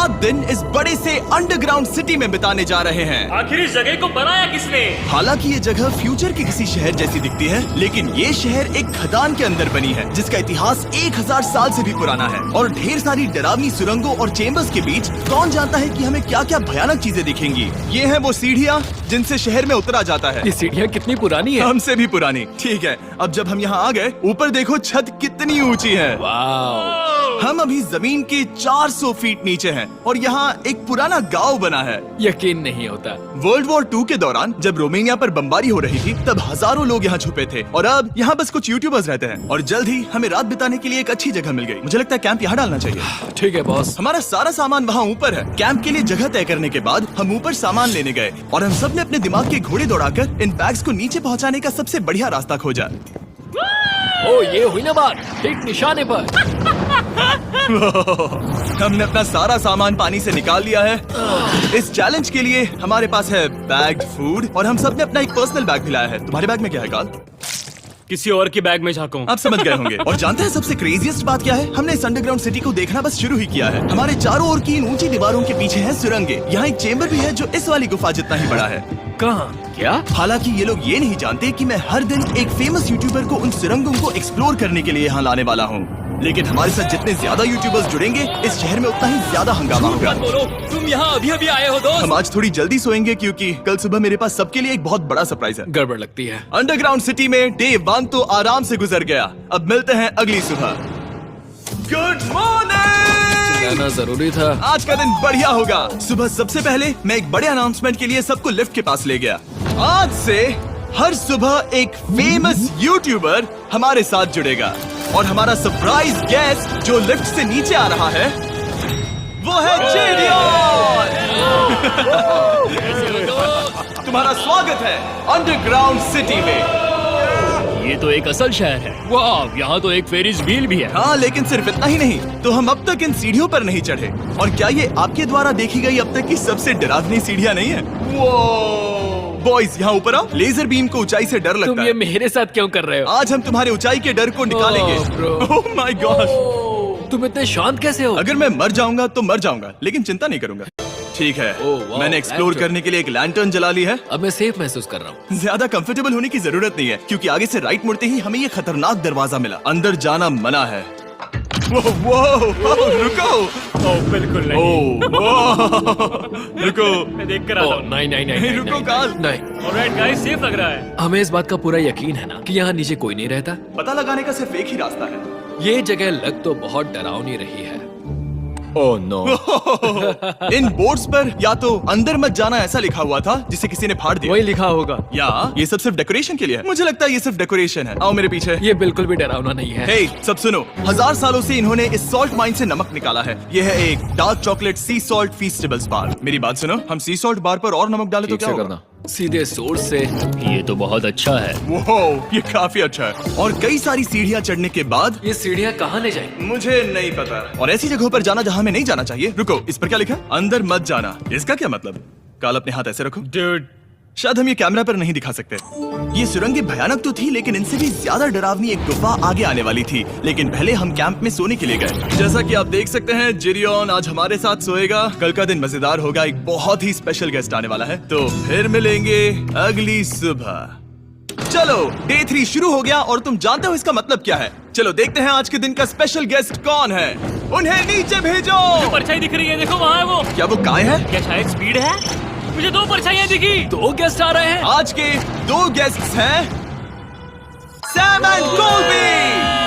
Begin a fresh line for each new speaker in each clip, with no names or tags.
7 दिन इस बड़े से अंडरग्राउंड सिटी में बिताने जा रहे हैं।
आखिर इस जगह को बनाया किसने?
हालांकि ये जगह फ्यूचर के किसी शहर जैसी दिखती है, लेकिन ये शहर एक खदान के अंदर बनी है जिसका इतिहास 1000 साल से भी पुराना है। और ढेर सारी डरावनी सुरंगों और चेम्बर्स के बीच कौन जानता है कि हमें क्या क्या भयानक चीजें दिखेंगी। ये है वो सीढ़ियाँ जिनसे शहर में उतरा जाता है।
ये सीढ़ियाँ कितनी पुरानी है?
हमसे भी पुरानी। ठीक है, अब जब हम यहाँ आ गए, ऊपर देखो छत कितनी ऊंची है।
वाव!
हम अभी जमीन के 400 फीट नीचे हैं और यहाँ एक पुराना गांव बना है।
यकीन नहीं होता।
वर्ल्ड वॉर 2 के दौरान जब रोमानिया पर बमबारी हो रही थी, तब हजारों लोग यहाँ छुपे थे और अब यहाँ बस कुछ यूट्यूबर्स रहते हैं। और जल्द ही हमें रात बिताने के लिए एक अच्छी जगह मिल गई। मुझे लगता है कैंप यहाँ डालना चाहिए।
ठीक है बॉस।
हमारा सारा सामान वहाँ ऊपर है। कैंप के लिए जगह तय करने के बाद हम ऊपर सामान लेने गए और हम सब ने अपने दिमाग के घोड़े दौड़ाकर इन बैग्स को नीचे पहुँचाने का सबसे बढ़िया रास्ता खोजा।
ओ, ये हुई ना बात, ठीक निशाने पर।
हमने अपना सारा सामान पानी से निकाल लिया है। इस चैलेंज के लिए हमारे पास है बैग्ड फूड और हम सब ने अपना एक पर्सनल बैग भी लाया है। तुम्हारे बैग में क्या है काल?
किसी और के बैग में झांकूं।
आप समझ गए होंगे। और जानते हैं सबसे क्रेजीएस्ट बात क्या है? हमने इस अंडरग्राउंड सिटी को देखना बस शुरू ही किया है। हमारे चारों ओर की इन ऊंची दीवारों के पीछे है सुरंगें। यहाँ एक चेम्बर भी है जो इस वाली गुफा जितना ही बड़ा है।
कहाँ? क्या?
हालांकि ये लोग ये नहीं जानते कि मैं हर दिन एक फेमस यूट्यूबर को उन सुरंगों को एक्सप्लोर करने के लिए यहाँ लाने वाला हूँ। लेकिन हमारे साथ जितने ज्यादा यूट्यूबर्स जुड़ेंगे, इस शहर में उतना ही ज्यादा हंगामा होगा।
मत बोलो, तुम यहाँ अभी अभी आए हो दोस्त।
हम आज थोड़ी जल्दी सोएंगे क्योंकि कल सुबह मेरे पास सबके लिए एक बहुत बड़ा सरप्राइज है।
गड़बड़ लगती है।
अंडरग्राउंड सिटी में डे 1 तो आराम से गुजर गया। अब मिलते हैं अगली सुबह। Good morning.
जाना जरूरी था।
आज का दिन बढ़िया होगा। सुबह सबसे पहले मैं एक बड़े अनाउंसमेंट के लिए सबको लिफ्ट के पास ले गया। आज से हर सुबह एक फेमस यूट्यूबर हमारे साथ जुड़ेगा और हमारा सरप्राइज गेस्ट जो लिफ्ट से नीचे आ रहा है वो है जेडियन। तुम्हारा स्वागत है अंडरग्राउंड सिटी में।
ये तो एक असल शहर है। वाह, यहाँ तो एक फेरिस व्हील भी है।
हाँ, लेकिन सिर्फ इतना ही नहीं, तो हम अब तक इन सीढ़ियों पर नहीं चढ़े। और क्या ये आपके द्वारा देखी गई अब तक की सबसे डरावनी सीढ़ियाँ नहीं है? वो बॉयज, यहाँ ऊपर आओ। लेजर बीम को ऊंचाई से डर लगता है।
तुम ये मेरे साथ क्यों कर रहे हो?
आज हम तुम्हारे ऊंचाई के डर को निकालेंगे। ओह माय गॉड,
तुम इतने शांत कैसे हो?
अगर मैं मर जाऊंगा तो मर जाऊंगा, लेकिन चिंता नहीं करूंगा। ठीक है, मैंने एक्सप्लोर करने के लिए एक लैंटर्न जला ली है।
अब मैं सेफ महसूस कर रहा हूँ।
ज्यादा कंफर्टेबल होने की जरूरत नहीं है क्योंकि आगे से राइट मुड़ते ही हमें ये खतरनाक दरवाजा मिला। अंदर जाना मना है। रुको।
बिल्कुल नहीं।
रुको।
मैं देख कर आता हूँ।
नहीं,
रुको काल।
नहीं।
ऑलराइट गाइस, सेफ लग रहा है।
हमें इस बात का पूरा यकीन है ना कि यहाँ नीचे कोई नहीं रहता।
पता लगाने का सिर्फ एक ही रास्ता है।
ये जगह लग तो बहुत डरावनी रही है।
Oh no. इन बोर्ड्स पर या तो अंदर मत जाना ऐसा लिखा हुआ था जिसे किसी ने फाड़ दिया।
वही लिखा होगा।
या ये सब सिर्फ डेकोरेशन के लिए है। मुझे लगता है ये सिर्फ डेकोरेशन है। आओ मेरे पीछे।
ये बिल्कुल भी डरावना नहीं है।
हे, सब सुनो। 1000 सालों से इन्होंने इस सॉल्ट माइन से नमक निकाला है। ये है एक डार्क चॉकलेट सी सॉल्ट फीस्टेबल्स बार। मेरी बात सुनो, हम सी सॉल्ट बार पर और नमक डाले तो क्या होगा?
सीधे सोर्स से।
ये तो बहुत अच्छा है।
वो ये काफी अच्छा है। और कई सारी सीढ़ियाँ चढ़ने के बाद
ये सीढ़ियाँ कहाँ ले जाएंगी?
मुझे नहीं पता। और ऐसी जगहों पर जाना जहाँ हमें नहीं जाना चाहिए। रुको, इस पर क्या लिखा? अंदर मत जाना। इसका क्या मतलब? काल अपने हाथ ऐसे रखो।
Dude,
शायद हम ये कैमरा पर नहीं दिखा सकते। ये सुरंगें भयानक तो थी, लेकिन इनसे भी ज्यादा डरावनी एक गुफा आगे आने वाली थी। लेकिन पहले हम कैंप में सोने के लिए गए। जैसा कि आप देख सकते हैं, जेरियन आज हमारे साथ सोएगा। कल का दिन मजेदार होगा। एक बहुत ही स्पेशल गेस्ट आने वाला है। तो फिर मिलेंगे अगली सुबह। चलो, डे 3 शुरू हो गया और तुम जानते हो इसका मतलब क्या है? चलो देखते हैं आज के दिन का स्पेशल गेस्ट कौन है। उन्हें नीचे भेजो।
परछाई दिख रही है, देखो वहाँ है वो।
क्या वो काय है?
क्या शायद स्पीड है? मुझे 2 परछाइयाँ दिखी।
2 गेस्ट आ रहे हैं।
आज के 2 गेस्ट्स हैं सैम एंड कोलबी।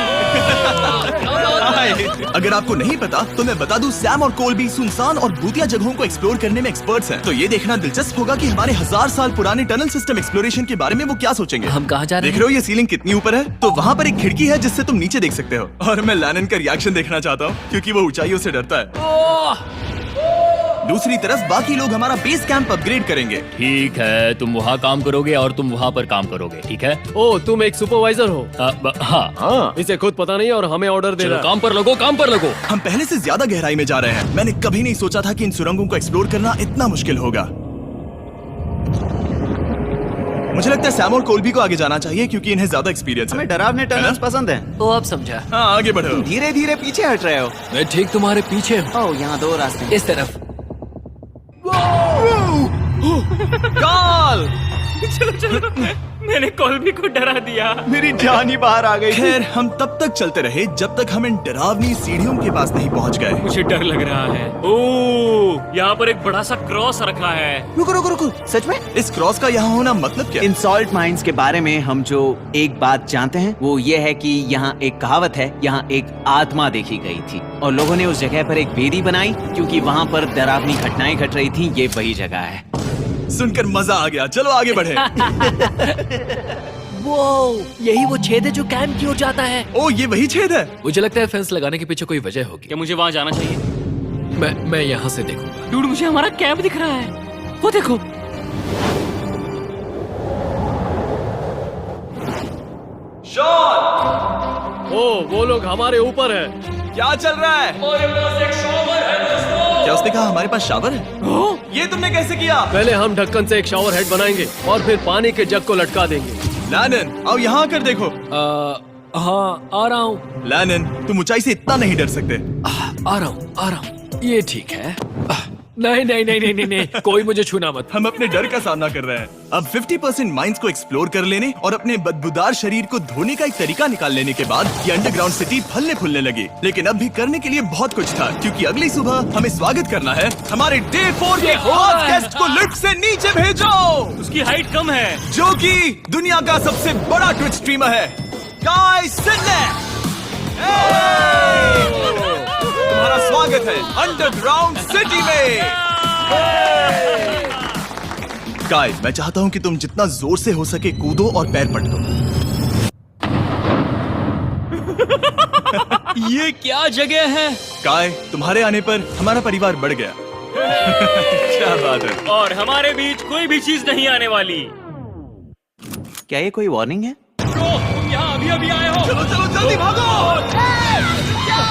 अगर आपको नहीं पता तो मैं बता दूं, सैम और कोलबी सुनसान और भूतिया जगहों को एक्सप्लोर करने में एक्सपर्ट्स हैं। तो ये देखना दिलचस्प होगा कि हमारे 1000 साल पुराने टनल सिस्टम एक्सप्लोरेशन के बारे में वो क्या सोचेंगे।
हम कहाँ जा रहे
देख रहे हो ये सीलिंग कितनी ऊपर है? तो वहाँ पर एक खिड़की है जिससे तुम नीचे देख सकते हो। और मैं लैनन का रिएक्शन देखना चाहता हूँ क्योंकि वो ऊंचाइयों से डरता है। दूसरी तरफ बाकी लोग हमारा बेस कैंप अपग्रेड करेंगे।
ठीक है, तुम वहाँ काम करोगे और तुम वहाँ पर काम करोगे, ठीक है?
ओ, तुम एक सुपरवाइजर हो?
हाँ।
इसे खुद पता नहीं और हमें ऑर्डर दे रहा है।
काम पर लगो, काम पर लगो।
हम पहले से ज्यादा गहराई में जा रहे हैं। मैंने कभी नहीं सोचा था कि इन सुरंगों को एक्सप्लोर करना इतना मुश्किल होगा। मुझे लगता है सैम और कोल्बी को आगे जाना चाहिए क्योंकि इन्हें ज्यादा एक्सपीरियंस है।
हमें डरावने टनल्स पसंद हैं।
तो अब समझा।
हाँ आगे बढ़ो।
धीरे धीरे पीछे हट रहे हो।
मैं ठीक तुम्हारे पीछे हूँ।
ओह, यहाँ 2 रास्ते हैं।
इस तरफ।
काल!
मैंने कोल्बी को डरा दिया।
मेरी जान ही बाहर आ गई थी।
खैर हम तब तक चलते रहे जब तक हम इन डरावनी सीढ़ियों के पास नहीं पहुंच गए।
मुझे डर लग रहा है। ओह, यहाँ पर एक बड़ा सा क्रॉस रखा है।
रुको रुको रुको, सच में?
इस क्रॉस का यहाँ होना मतलब क्या?
इन सॉल्ट माइंस के बारे में हम जो एक बात जानते हैं वो ये है कि यहाँ एक कहावत है, यहाँ एक आत्मा देखी गई थी और लोगों ने उस जगह पर एक वेदी बनाई क्योंकि वहाँ पर डरावनी घटनाएं घट रही थी। ये वही जगह है।
सुनकर मजा आ गया। चलो आगे बढ़े।
वो यही वो छेद है जो कैंप की ओर जाता है।
ओ ये वही छेद है।
मुझे लगता है फेंस लगाने के पीछे कोई वजह होगी।
क्या मुझे वहाँ जाना चाहिए?
मैं यहाँ से देखूंगा।
डूड, मुझे हमारा कैंप दिख रहा है। वो देखो।
शॉन!
ओ वो लोग हमारे ऊपर है।
क्या चल रहा है? क्या उसने कहा हमारे पास शावर है? ये तुमने कैसे किया?
पहले हम ढक्कन से एक शावर हेड बनाएंगे और फिर पानी के जग को लटका देंगे।
लैनन आओ यहाँ आकर देखो।
हाँ आ रहा हूँ।
लैनन तुम ऊंचाई से इतना नहीं डर सकते।
आ रहा हूँ। ये ठीक है। नहीं नहीं नहीं नहीं नहीं नहीं, कोई मुझे छूना मत।
हम अपने डर का सामना कर रहे हैं। अब 50% माइंस को एक्सप्लोर कर लेने और अपने बदबूदार शरीर को धोने का एक तरीका निकाल लेने के बाद ये अंडरग्राउंड सिटी फलने फूलने लगी। लेकिन अब भी करने के लिए बहुत कुछ था क्योंकि अगली सुबह हमें स्वागत करना है हमारे डे 4 के खास गेस्ट को लिफ्ट से नीचे भेजो,
उसकी हाइट कम है।
जो कि दुनिया का सबसे बड़ा ट्विच स्ट्रीमर है, गाय सिडनेक। तुम्हारा स्वागत है अंडरग्राउंड सिटी में। गाय, मैं चाहता हूँ कि तुम जितना जोर से हो सके कूदो और पैर पटको।
ये क्या जगह है?
गाय, तुम्हारे आने पर हमारा परिवार बढ़ गया। क्या बात है।
और हमारे बीच कोई भी चीज नहीं आने वाली।
क्या ये कोई वार्निंग है?
तुम यहाँ अभी अभी आए हो।
चलो चलो जल्दी भागो।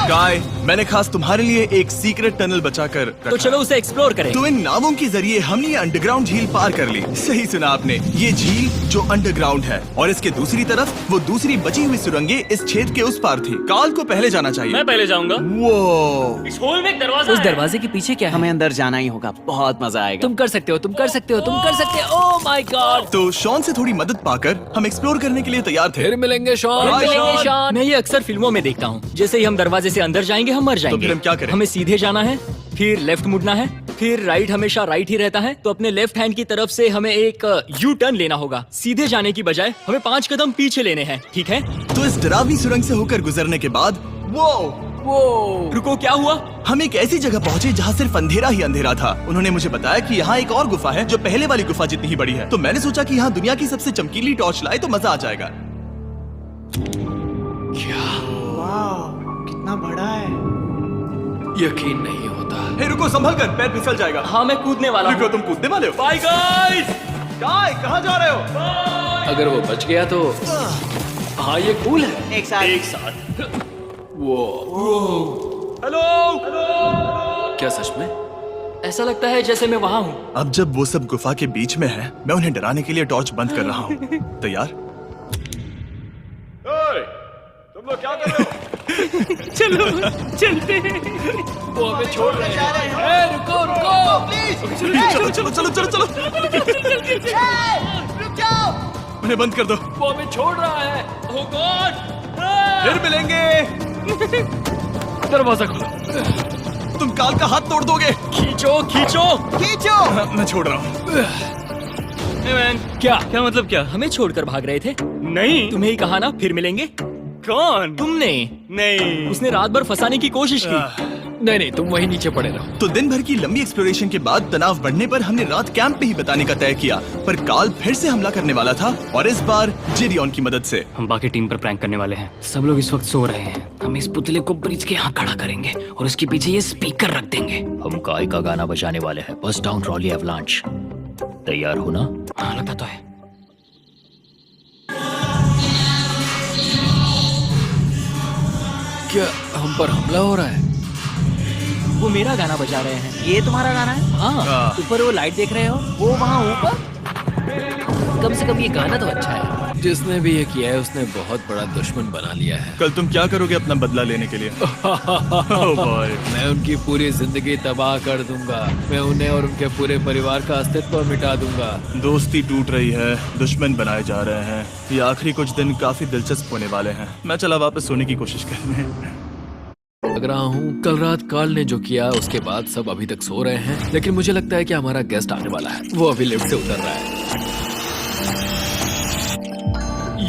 गाय, मैंने खास तुम्हारे लिए एक सीक्रेट टनल बचाकर रखा।
तो चलो उसे एक्सप्लोर करें।
तो इन नावों के जरिए हमने ये अंडरग्राउंड झील पार कर ली। सही सुना आपने, ये झील जो अंडरग्राउंड है और इसके दूसरी तरफ वो दूसरी बची हुई सुरंगें इस छेद के उस पार थी। काल को पहले जाना चाहिए।
मैं पहले जाऊंगा।
वो
इस होल में एक दरवाजा
उस
है।
दरवाजे के पीछे क्या है?
हमें अंदर जाना ही होगा। बहुत मजा आएगा।
तुम कर सकते हो, तुम कर सकते हो, तुम कर सकते हो। Oh my God.
तो शॉन से थोड़ी मदद पाकर हम एक्सप्लोर करने के लिए तैयार थे।
फिर मिलेंगे शॉन।
Bye,
मिलेंगे
शॉन।
शॉन।
मैं ये अक्सर फिल्मों में देखता हूँ। जैसे ही हम दरवाजे से अंदर जाएंगे हम मर जाएंगे।
फिर हम क्या करें?
हमें सीधे जाना है, फिर लेफ्ट मुड़ना है, फिर राइट हमेशा राइट ही रहता है। तो अपने लेफ्ट हैंड की तरफ से हमें एक यू टर्न लेना होगा। सीधे जाने की बजाय हमें 5 कदम पीछे लेने हैं, ठीक है?
तो इस डरावनी सुरंग से होकर गुजरने के बाद
वो
रुको, क्या हुआ?
हम एक ऐसी जगह पहुंचे जहाँ सिर्फ अंधेरा ही अंधेरा था। उन्होंने मुझे बताया कि यहाँ एक और गुफा है जो पहले वाली गुफा जितनी ही बड़ी है। तो मैंने सोचा कि यहाँ दुनिया की सबसे चमकीली टॉर्च लाए तो मजा आ जाएगा।
कितना बड़ा है।
यकीन नहीं होता।
हे रुको, संभल कर, पैर फिसल जाएगा।
हाँ, मैं कूदने वाला
रुको,
हूँ।
तुम कूदने वाले हो?
Bye guys.
गाय, कहाँ जा रहे हो?
अगर वो बच गया तो हाँ ये कूल है।
एक साथ।
एक साथ।
हेलो।
क्या सच में?
ऐसा लगता है जैसे मैं वहाँ हूँ।
अब जब वो सब गुफा के बीच में है, मैं उन्हें डराने के लिए टॉर्च बंद कर रहा हूँ। तैयार? तुम लोग क्या कर रहे हो?
चलो चलते हैं।
वो हमें छोड़ रहे हैं। रुको रुको।
चलो चलो चलो चलो चलो। उन्हें बंद कर दो।
वो हमें छोड़ रहा है।
ओह गॉड।
फिर मिलेंगे।
दरवाजा खोलो।
तुम काल का हाथ तोड़ दोगे।
खींचो खींचो।
खींचो। मैं छोड़ रहा हूँ।
मैन, क्या मतलब क्या? हमें छोड़कर भाग रहे थे? नहीं, तुम्हें ही कहा ना फिर मिलेंगे। कौन? तुमने? नहीं, उसने रात भर फंसाने की कोशिश की।
नहीं नहीं, तुम वहीं नीचे पड़े रहो।
तो दिन भर की लंबी एक्सप्लोरेशन के बाद तनाव बढ़ने पर हमने रात कैंप पे ही बताने का तय किया। पर काल फिर से हमला करने वाला था और इस बार जिरियन की मदद से।
हम बाकी टीम पर प्रैंक करने वाले हैं। सब लोग इस वक्त सो रहे हैं। हम इस पुतले को ब्रिज के यहाँ खड़ा करेंगे और उसके पीछे ये स्पीकर रख देंगे।
हम काय का गाना बजाने वाले हैं। बस डाउन रॉली एवलांच। तैयार हो ना?
हाँ, लगता तो है।
क्या हम पर हमला हो रहा है?
वो मेरा गाना बजा रहे हैं।
ये तुम्हारा गाना है?
हाँ, ऊपर वो लाइट देख रहे हो?
वो वहाँ ऊपर?
कम से कम ये गाना तो अच्छा है। जिसने भी ये किया है उसने बहुत बड़ा दुश्मन बना लिया है।
कल तुम क्या करोगे अपना बदला लेने के लिए? Oh boy.
मैं उनकी पूरी जिंदगी तबाह कर दूंगा। मैं उन्हें और उनके पूरे परिवार का अस्तित्व मिटा दूंगा।
दोस्ती टूट रही है, दुश्मन बनाए जा रहे हैं। ये आखिरी कुछ दिन काफी दिलचस्प होने वाले हैं। मैं चला वापस सोने की कोशिश करने।
लग रहा हूँ कल रात कार्ल ने जो किया उसके बाद सब अभी तक सो रहे हैं, लेकिन मुझे लगता है कि हमारा गेस्ट आने वाला है। वो अभी लिफ्ट से उतर रहा है।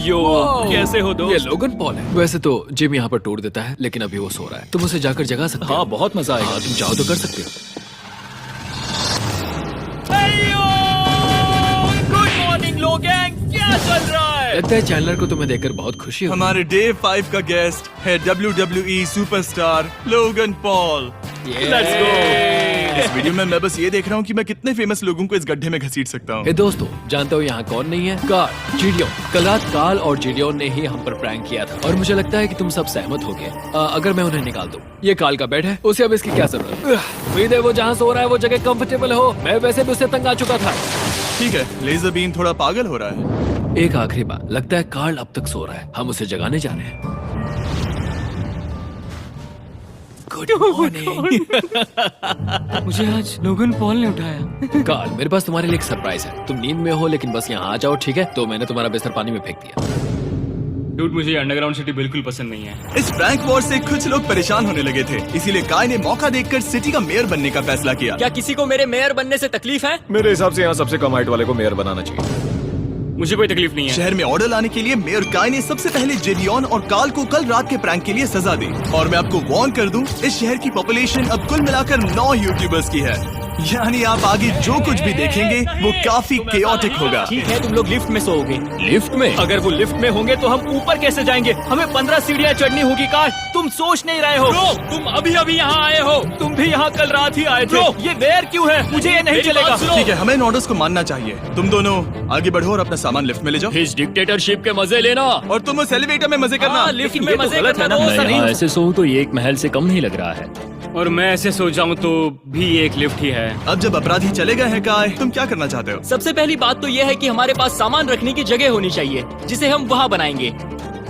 यो, कैसे हो
ये
दोस्त?
लोगन पॉल है। वैसे तो जिम यहाँ पर टूट देता है, लेकिन अभी वो सो रहा है। तुम उसे जाकर जगा सकते हो।
हाँ, बहुत मजा आएगा।
हाँ, तुम चाहो तो कर सकते हो।
गुड मॉर्निंग लोगैंग, क्या चल रहा है?
लगता है चैनलर को तुम्हें देखकर बहुत खुशी होगी।
हमारे डे 5 का गेस्ट है WWE superstar Logan Paul.
Let's go.
इस वीडियो में मैं बस ये देख रहा हूँ कि मैं कितने फेमस लोगों को इस गड्ढे में घसीट सकता हूँ।
हे दोस्तों, जानते हो यहाँ कौन नहीं है? कार्ल, जीडियोन। कल रात कार्ल और जीडियोन ने ही हम पर प्रैंक किया था और मुझे लगता है कि तुम सब सहमत हो गए। अगर मैं उन्हें निकाल दूं, ये कार्ल का बेड है, उसे अब इसकी क्या जरूरत है? उम्मीद है वो जहाँ सो रहा है वो जगह कंफर्टेबल हो। मैं वैसे भी उससे तंग आ चुका था।
ठीक है, लेजर बीम थोड़ा पागल हो रहा है।
एक आखिरी बात, लगता है कार्ल अब तक सो रहा है। हम उसे जगाने जा रहे हैं। Good morning.
मुझे आज लोगन पॉल ने उठाया।
कार्ल, मेरे पास तुम्हारे लिए एक सरप्राइज है। तुम नींद में हो लेकिन बस यहाँ आ जाओ, ठीक है? तो मैंने तुम्हारा बिस्तर पानी में फेंक दिया।
डूड, मुझे अंडरग्राउंड सिटी बिल्कुल पसंद नहीं है।
इस प्रैंक वॉर से कुछ लोग परेशान होने लगे थे, इसीलिए काय ने मौका देखकर सिटी का मेयर बनने का फैसला किया।
क्या किसी को मेरे मेयर बनने से तकलीफ है?
मेरे हिसाब से यहाँ सबसे कम हाइट वाले को मेयर बनाना चाहिए।
मुझे कोई तकलीफ नहीं है।
शहर में ऑर्डर लाने के लिए मेयर काय ने सबसे पहले जेडियन और कार्ल को कल रात के प्रैंक के लिए सजा दी। और मैं आपको वार्न कर दूं, इस शहर की पॉपुलेशन अब कुल मिलाकर 9 यूट्यूबर्स की है। यानी आप आगे जो कुछ भी देखेंगे वो काफी केओटिक होगा।
ठीक है, तुम लोग लिफ्ट में सोओगे।
लिफ्ट में?
अगर वो लिफ्ट में होंगे तो हम ऊपर कैसे जाएंगे? हमें 15 सीढ़ियाँ चढ़नी होगी। कार, तुम सोच नहीं रहे हो। Bro, तुम अभी अभी यहाँ आए हो। तुम भी यहाँ कल रात ही आए थे। ये देर क्यों है? मुझे ये नहीं चलेगा।
ठीक है, हमें इन ऑर्डर्स को मानना चाहिए। तुम दोनों आगे बढ़ो और अपना सामान लिफ्ट में ले जाओ।
इस डिक्टेटरशिप के मजे लेना।
और तुम उस एलिवेटर में मजे करना।
लिफ्ट में मजे करना तो ऐसा नहीं। ऐसे सोऊं तो ये एक महल से कम नहीं लग रहा है। और मैं ऐसे सो जाऊं तो भी एक लिफ्ट ही है।
अब जब अपराधी चले गए हैं काय, तुम क्या करना चाहते हो?
सबसे पहली बात तो यह है कि हमारे पास सामान रखने की जगह होनी चाहिए, जिसे हम वहाँ बनाएंगे।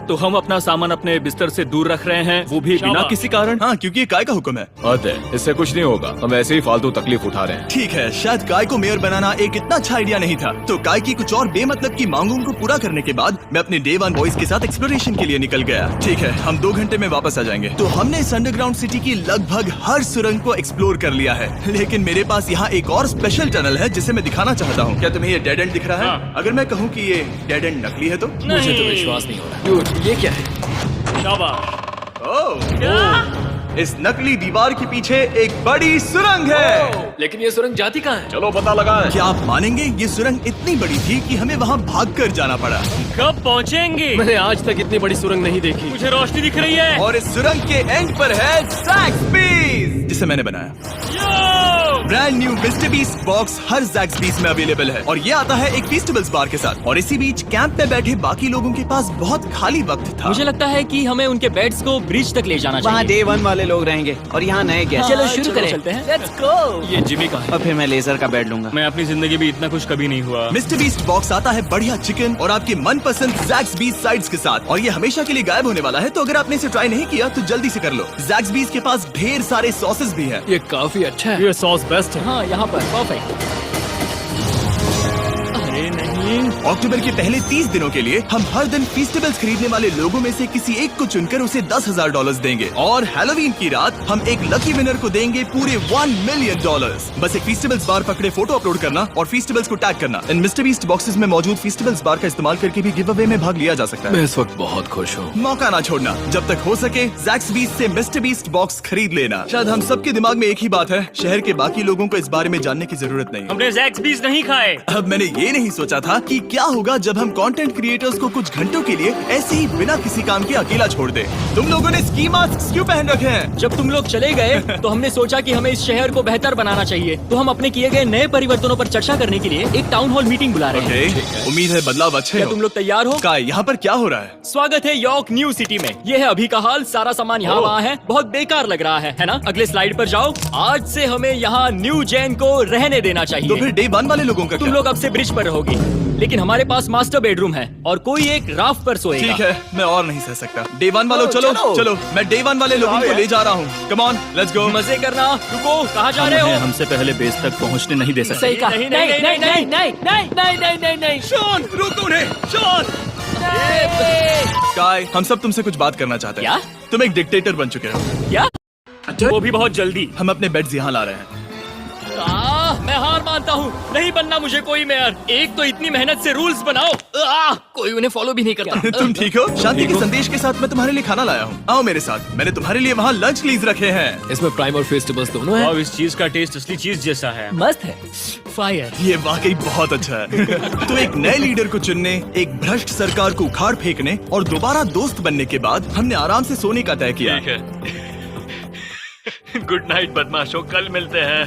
तो हम अपना सामान अपने बिस्तर से दूर रख रहे हैं, वो भी बिना किसी कारण।
हाँ, क्योंकि ये काय का हुक्म है।
हद है, इससे कुछ नहीं होगा। हम ऐसे ही फालतू तकलीफ उठा रहे हैं।
ठीक है, शायद काय को मेयर बनाना एक इतना अच्छा आइडिया नहीं था। तो काय की कुछ और बेमतलब की मांगों को पूरा करने के बाद मैं अपने डे 1 बॉयज के साथ एक्सप्लोरेशन के लिए निकल गया। ठीक है, हम 2 घंटे में वापस आ जाएंगे। तो हमने इस अंडरग्राउंड सिटी की लगभग हर सुरंग को एक्सप्लोर कर लिया है, लेकिन मेरे पास यहाँ एक और स्पेशल टनल है जिसे मैं दिखाना चाहता हूँ। क्या तुम्हें ये डेड एंड दिख रहा है?
हाँ।
अगर मैं कहूँ कि ये डेड एंड नकली है तो?
मुझे तो विश्वास नहीं हो रहा। Dude, ये क्या है?
ओह, इस नकली दीवार के पीछे एक बड़ी सुरंग है।
लेकिन ये सुरंग जाती कहाँ है?
चलो पता लगाएं।
क्या आप मानेंगे, ये सुरंग इतनी बड़ी थी कि हमें वहाँ भागकर जाना पड़ा।
कब पहुँचेंगे?
मैंने आज तक इतनी बड़ी सुरंग नहीं देखी।
मुझे रोशनी दिख रही है।
और इस सुरंग के एंड पर है ज़ैक्सबीज़, जिसे मैंने बनाया। Brand new Mister Beast box हर ज़ैक्सबीज़ में अवेलेबल है और ये आता है एक फेस्टिवल्स बार के साथ। और इसी बीच कैंप में बैठे बाकी लोगों के पास बहुत खाली वक्त था।
मुझे लगता है कि हमें उनके बेड्स को ब्रिज तक ले जाना
वहाँ
चाहिए।
डे 1 वाले लोग रहेंगे और यहाँ नए गेस्ट।
चलो शुरू करें। चलते हैं। Let's go। ये जिमी का है।
और फिर मैं लेजर का बेड लूंगा।
मैं अपनी जिंदगी में इतना खुश कभी नहीं हुआ।
मिस्टर बीस्ट बॉक्स आता है बढ़िया चिकन और आपके मनपसंद ज़ैक्सबीज़ साइड्स के साथ, और ये हमेशा के लिए गायब होने वाला है। तो अगर आपने इसे ट्राई नहीं किया तो जल्दी से कर लो। ज़ैक्सबीज़ के पास ढेर सारे सॉसेस भी हैं।
ये काफी अच्छा है।
ये सॉस बेस्ट है।
हाँ, यहाँ पर परफेक्ट। अरे नहीं,
अक्टूबर के पहले 30 दिनों के लिए हम हर दिन फेस्टिवल्स खरीदने वाले लोगों में से किसी एक को चुनकर उसे $10,000 देंगे। और हैलोवीन की रात हम एक लकी विनर को देंगे पूरे $1 मिलियन। बस एक फेस्टिवल्स बार पकड़े फोटो अपलोड करना और फेस्टिवल्स को टैग करना। इन मिस्टर बीस्ट बॉक्सेस में मौजूद फेस्टिवल्स बार का इस्तेमाल करके भी गिव अवे में भाग लिया जा सकता है।
मैं इस वक्त बहुत खुश हूँ।
मौका ना छोड़ना, जब तक हो सके ज़ैक्सबीज़ से मिस्टर बीस्ट बॉक्स खरीद लेना। शायद हम सबके दिमाग में एक ही बात है, शहर के बाकी लोगों को इस बारे में जानने की जरूरत नहीं है।
हमने ज़ैक्सबीज़ नहीं खाए।
अब मैंने ये नहीं सोचा था था कि क्या होगा जब हम कंटेंट क्रिएटर्स को कुछ घंटों के लिए ऐसे ही बिना किसी काम के अकेला छोड़ दे। तुम लोगों ने स्की मास्क क्यों पहन रखे हैं?
जब तुम लोग चले गए तो हमने सोचा कि हमें इस शहर को बेहतर बनाना चाहिए, तो हम अपने किए गए नए परिवर्तनों पर चर्चा करने के लिए एक टाउन हॉल मीटिंग बुला रहे हैं।
ओके, उम्मीद है बदलाव अच्छे
क्या
हो।
तुम लोग तैयार हो?
काय, यहाँ पर क्या हो रहा है?
स्वागत है यॉर्क न्यू सिटी में। ये है अभी का हाल, सारा सामान यहाँ वहाँ है, बहुत बेकार लग रहा है ना? अगले स्लाइड पर जाओ। आज से हमें यहाँ न्यू जेन को रहने देना चाहिए।
तो फिर डे 1 वाले लोगों का
तुम
क्या?
लोग अब से ब्रिज पर रहोगे, लेकिन हमारे पास मास्टर बेडरूम है और कोई एक राफ्ट पर सोएगा।
ठीक है, मैं और नहीं सह सकता। डे 1 वालों चलो चलो, मैं डे 1 वाले लोगों को ले जा रहा हूँ। Come on, let's go.
मजे करना। रुको, कहाँ जा रहे हो?
हमसे पहले बेस तक पहुंचने नहीं दे सकते।
सही कहा।
नहीं, नहीं, नहीं, नहीं, नहीं,
नहीं नहीं नहीं नहीं नहीं नहीं।
शॉन, रोक उन्हें, शॉन। काय, हम सब तुमसे कुछ बात करना चाहते हैं।
क्या?
तुम एक डिक्टेटर बन चुके हो।
क्या? वो भी बहुत जल्दी।
हम अपने बेड्स यहाँ ला रहे हैं।
मैं हार मानता हूँ, नहीं बनना मुझे कोई मेयर। एक तो इतनी मेहनत से रूल्स बनाओ, कोई उन्हें फॉलो भी नहीं करता।
तुम ठीक हो? शांति के संदेश के साथ मैं तुम्हारे लिए खाना लाया हूँ। आओ मेरे साथ, मैंने तुम्हारे लिए वहाँ लंच लीज रखे हैं।
इसमें प्राइम और फेस्टिवल्स दोनों हैं।
इस चीज का टेस्ट असली चीज जैसा है।
मस्त है। फायर।
ये वाकई बहुत अच्छा है। तो एक नए लीडर को चुनने, एक भ्रष्ट सरकार को उखाड़ फेंकने और दोबारा दोस्त बनने के बाद हमने आराम से सोने का तय किया।
गुड नाइट बदमाशों, कल मिलते हैं।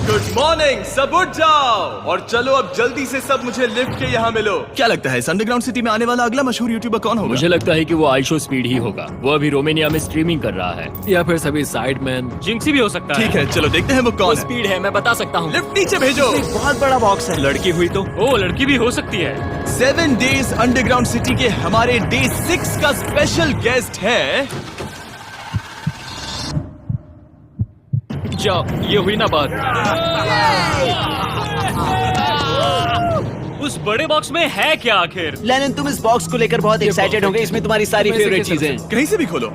गुड मॉर्निंग, सब उठ जाओ और चलो अब जल्दी से सब मुझे लिफ्ट के यहाँ मिलो। क्या लगता है इस अंडरग्राउंड सिटी में आने वाला अगला मशहूर यूट्यूबर कौन होगा?
मुझे लगता है कि वो आइशो स्पीड ही होगा। वो अभी रोमेनिया में स्ट्रीमिंग कर रहा है।
या फिर सभी साइडमैन।
जिंक्सी भी हो सकता है।
ठीक है, चलो देखते हैं वो कौन है।
स्पीड है, मैं बता सकता हूँ।
लिफ्ट नीचे भेजो।
बहुत बड़ा बॉक्स है।
लड़की हुई तो ओ लड़की भी हो सकती है।
7 डेज अंडरग्राउंड सिटी के हमारे डे 6 का स्पेशल गेस्ट है।
जाओ, ये हुई ना बात। उस बड़े बॉक्स में है क्या आखिर?
लेनिन, तुम इस बॉक्स को लेकर बहुत एक्साइटेड होंगे। इसमें तुम्हारी सारी फेवरेट चीजें हैं।
कहीं से भी खोलो।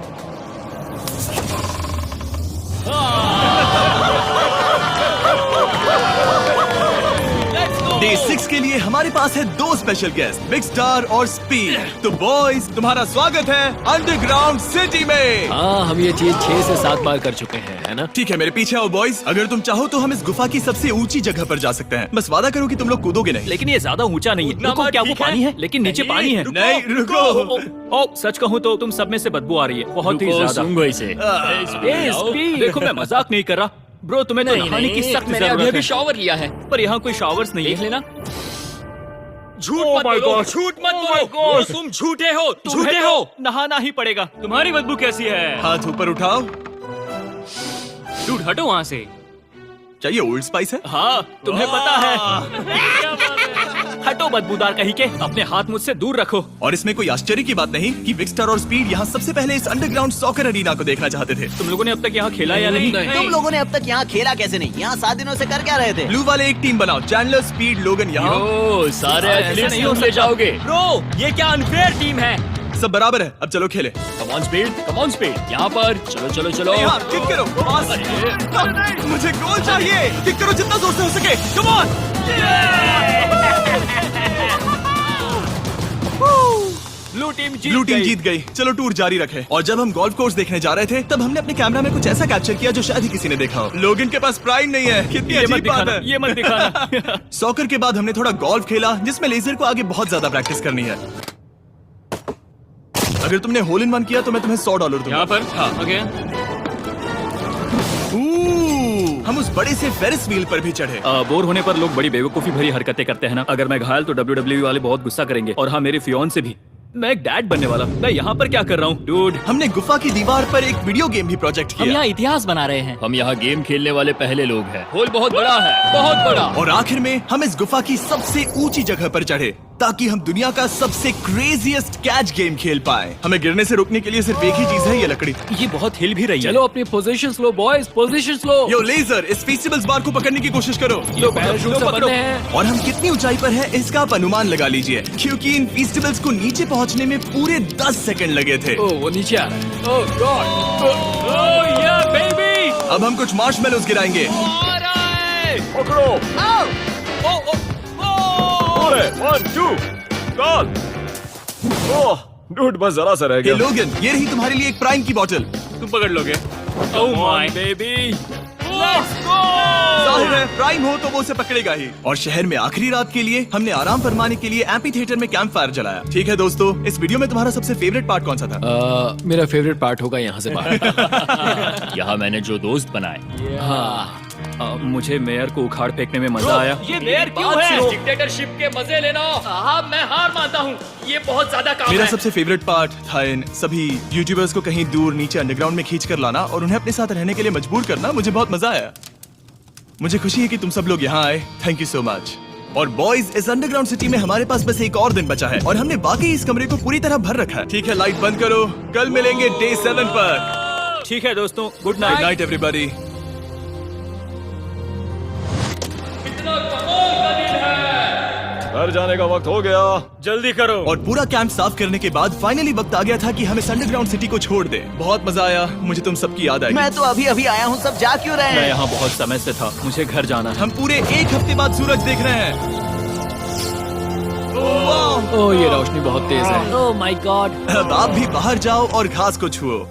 डे 6 के लिए हमारे पास है 2 स्पेशल गेस्ट, बिग स्टार और स्पीड। तो बॉयज, तुम्हारा स्वागत है अंडरग्राउंड सिटी में।
हाँ, हम ये चीज 6 से 7 बार कर चुके हैं, है ना?
ठीक है, मेरे पीछे आओ बॉयज। अगर तुम चाहो तो हम इस गुफा की सबसे ऊंची जगह पर जा सकते हैं। बस वादा करो कि तुम लोग कूदोगे नहीं।
लेकिन ये ज्यादा ऊंचा नहीं है। रुको, क्या वो पानी है? लेकिन नीचे पानी है।
नहीं, रुको।
ओ, सच कहूँ तो तुम सब में से बदबू आ रही है, बहुत ही ज्यादा। देखो, मैं मजाक नहीं कर रहा ब्रो, तुम्हें तो नहाने की सख्त
मैंने अभी
जरूरत
अभी
है।
शावर लिया है।
पर यहाँ कोई शावर्स नहीं
देख
है।
लेना। झूठ
Oh
मत
my
बोलो,
God.
झूठ मत
Oh my
बोलो।
God.
तुम झूठे हो, झूठे
तुम्हें
हो।
तो नहाना ही पड़ेगा। तुम्हारी बदबू कैसी है?
हाथ ऊपर उठाओ।
डूड, हटो वहाँ से।
चाहिए ओल्ड स्पाइस है?
हाँ, तुम्हें पता है। हटो बदबूदार कहीं के, अपने हाथ मुझसे दूर रखो।
और इसमें कोई आश्चर्य की बात नहीं कि बिग स्टार और स्पीड यहाँ सबसे पहले इस अंडरग्राउंड सॉकर अरीना को देखना चाहते थे।
तुम लोगों ने अब तक यहाँ खेला या नहीं?
तुम लोगों ने अब तक यहाँ खेला कैसे नहीं? यहाँ 7 दिनों से कर क्या रहे थे?
ब्लू वाले एक टीम बनाओ, चैंडलर, स्पीड, लोगन यहाँ।
ओ, सारे
ऐसा
एथलीट्स
नहीं हो
तुम ले जाओगे। ब्रो, ये क्या अनफेयर टीम है।
सब बराबर है, अब चलो खेले।
Come on speed, come on speed. यहाँ पर चलो चलो चलो।
यहाँ किक करो। पास। मुझे गोल चाहिए। किक करो जितना जोर से हो सके। Come on.
Blue team
blue team जीत गई। चलो टूर जारी रखें। और जब हम गोल्फ कोर्स देखने जा रहे थे तब हमने अपने कैमरा में कुछ ऐसा कैप्चर किया जो शायद ही किसी ने देखा हो। लोगन के पास प्राइम नहीं है। कितनी
ये मत
अजीब बात
दिखाना,
है।
ये मत दिखाना।
सॉकर के बाद हमने थोड़ा गोल्फ खेला जिसमें लेजर को आगे बहुत ज्यादा प्रैक्टिस करनी है। अगर तुमने होल इन वन किया तो मैं तुम्हें $100 दूंगा।
यहाँ पर
हाँ।
ओके।
हम उस बड़े से फेरिस व्हील पर भी चढ़े।
बोर होने पर लोग बड़ी बेवकूफी भरी हरकतें करते हैं ना। अगर मैं घायल तो WWE वाले बहुत गुस्सा करेंगे, और हाँ, मेरे फियोन से भी। मैं एक डैड बनने वाला। मैं यहाँ पर क्या कर रहा हूँ डूड?
हमने गुफा की दीवार पर एक वीडियो गेम भी प्रोजेक्ट
हम
किया।
यहाँ इतिहास बना रहे हैं। हम यहाँ गेम खेलने वाले पहले लोग हैं। होल बहुत बड़ा है, बहुत बड़ा।
और आखिर में हम इस गुफा की सबसे ऊंची जगह पर चढ़े ताकि हम दुनिया का सबसे क्रेजीएस्ट कैच गेम खेल पाए। हमें गिरने से रोकने के लिए सिर्फ एक ही चीज है, ये लकड़ी।
ये बहुत हिल भी रही है।
चलो अपनी पोजीशन लो बॉयज, पोजीशन लो।
यो लेजर, इस फेस्टिवल्स बार को पकड़ने की कोशिश करो।
लो पैराशूट से बंधे हैं।
और हम कितनी ऊंचाई पर हैं इसका आप अनुमान लगा लीजिए, क्योंकि इन फेस्टिवल्स को नीचे पहुंचने में पूरे 10 सेकंड लगे थे।
ओ, वो नीचे आ रहा है। ओह गॉड।
ओह या बेबी।
अब हम कुछ मार्शमेलोस गिराएंगे।
पकड़ो। अरे 1 2 कॉल। ओह डूड, बस जरा सा रह
हे
गया।
लोगन, ये रही तुम्हारे लिए एक प्राइम की बोतल।
तुम पकड़ लोगे? Oh my baby.
जाहिर है प्राइम हो तो वो उसे पकड़ेगा ही। और शहर में आखिरी रात के लिए हमने आराम फरमाने के लिए एम्पी थिएटर में कैंप फायर जलाया। ठीक है दोस्तों, इस वीडियो में तुम्हारा सबसे फेवरेट पार्ट कौन सा था?
मेरा फेवरेट पार्ट होगा यहाँ से बाहर।
यहाँ मैंने जो दोस्त बनाए।
हाँ
मुझे मेयर को उखाड़ फेंकने में मजा आया।
ये मेयर क्यों है? डिक्टेटरशिप के मजे लेना। हाँ, मैं हार मानता हूँ। ये बहुत ज्यादा काम
मेरा
है।
सबसे फेवरेट पार्ट था इन सभी यूट्यूबर्स को कहीं दूर नीचे अंडरग्राउंड में खींच कर लाना और उन्हें अपने साथ रहने के लिए मजबूर करना। मुझे बहुत मजा आया। मुझे खुशी है कि तुम सब लोग यहाँ आए। Thank you so much. और बॉयज, इस अंडरग्राउंड सिटी में हमारे पास बस एक और दिन बचा है और हमने बाकी इस कमरे को पूरी तरह भर रखा है। ठीक है, लाइट बंद करो। कल मिलेंगे डे 7 पर।
ठीक है दोस्तों, good
good
night.
Night everybody.
घर जाने का वक्त हो गया।
जल्दी करो।
और पूरा कैंप साफ करने के बाद फाइनली वक्त आ गया था कि हम इस अंडरग्राउंड सिटी को छोड़ दें। बहुत मजा आया। मुझे तुम सबकी याद आएगी।
मैं तो अभी अभी आया हूँ, सब जा क्यों रहे
मैं
हैं?
यहाँ बहुत समय से था, मुझे घर जाना है।
हम पूरे एक हफ्ते बाद सूरज देख रहे हैं। वाह!
ओह ये रोशनी बहुत तेज है।
Oh my God.
अब आप भी बाहर जाओ और घास को छुओ।